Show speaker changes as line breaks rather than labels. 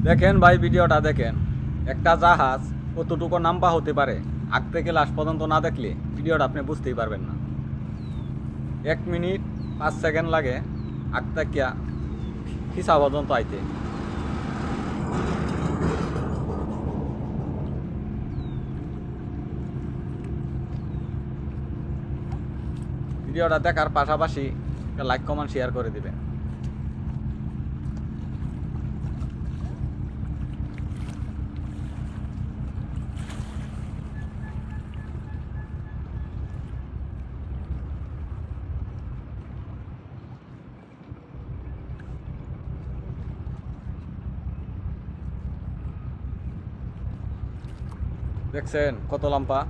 দেখেন ভাই, ভিডিওটা দেখেন। একটা জাহাজ কতটুকু নাম্বা হতে পারে, আগ থেকে লাস্ট পর্যন্ত না দেখলে ভিডিওটা আপনি বুঝতেই পারবেন না। 1 মিনিট 5 সেকেন্ড লাগে আগ থেকে খিসা পর্যন্ত আইতে। ভিডিওটা দেখার পাশাপাশি একটা লাইক কমেন্ট শেয়ার করে দিবেন। দেখছেন কত লম্বা?